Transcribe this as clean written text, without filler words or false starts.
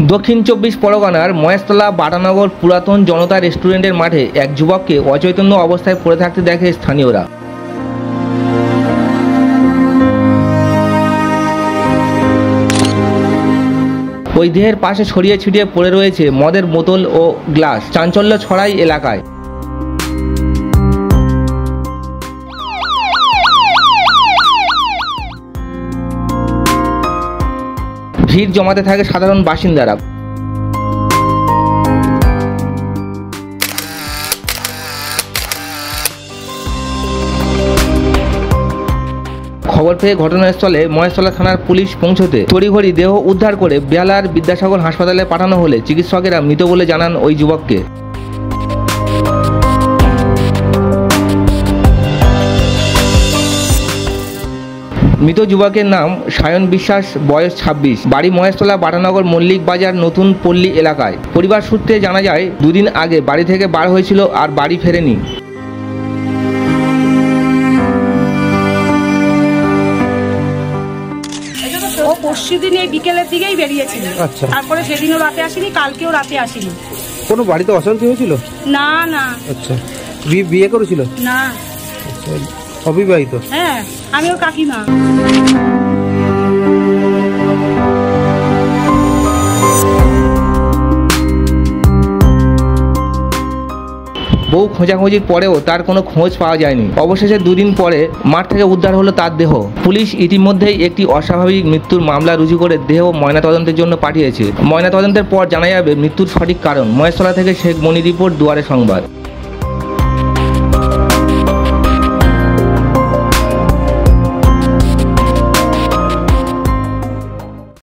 দক্ষিণ চব্বিশ পরগনার মহেশতলা বাটানগর পুরাতন জনতা রেস্টুরেন্টের মাঠে এক যুবককে অচৈতন্য অবস্থায় পড়ে থাকতে দেখে স্থানীয়রা। ওই দেহের পাশে ছড়িয়ে ছিটিয়ে পড়ে রয়েছে মদের বোতল ও গ্লাস। চাঞ্চল্য ছড়ায় এলাকায়। ভিড় জমাতে থাকে সাধারণ বাসিন্দারা। খবর পেয়ে ঘটনাস্থলে মহেশতলা থানার পুলিশ পৌঁছতে তড়িঘড়ি দেহ উদ্ধার করে বেহালার বিদ্যাসাগর হাসপাতালে পাঠানো হলে চিকিৎসকেরা মৃত বলে জানান ওই যুবককে। মৃত যুবকের নাম সায়ন বিশ্বাস, বয়স 26, বাড়ি মহেশতলা বাটানগর মল্লিক বাজার নতুন পল্লী এলাকায়। পরিবার সূত্রে জানা যায়, দুদিন আগে বাড়ি থেকে বার হয়েছিল আর বাড়ি ফেরেনি। ও পরশুদিন এই বিকেলের দিকেই বেরিয়েছিল। আচ্ছা। তারপরে সেদিনও রাতে আসেনি, কালকেও রাতে আসেনি। কোনো বাড়িতে অশান্তি হয়েছিল? না না। আচ্ছা। বিয়ে করেছিল? না। আচ্ছা, অবিবাহিত? হ্যাঁ, আমিও কাকিমা। বহু খোঁজাখুঁজির পরেও তার কোনো খোঁজ পাওয়া যায়নি। অবশেষে দুদিন পরে মাঠ থেকে উদ্ধার হলো তার দেহ। পুলিশ ইতিমধ্যেই একটি অস্বাভাবিক মৃত্যুর মামলা রুজু করে দেহ ময়নাতদন্তের জন্য পাঠিয়েছে। ময়নাতদন্তের পর জানা যাবে মৃত্যুর সঠিক কারণ। মহেশতলা থেকে শেখ মনির রিপোর্ট, দুয়ারে সংবাদ।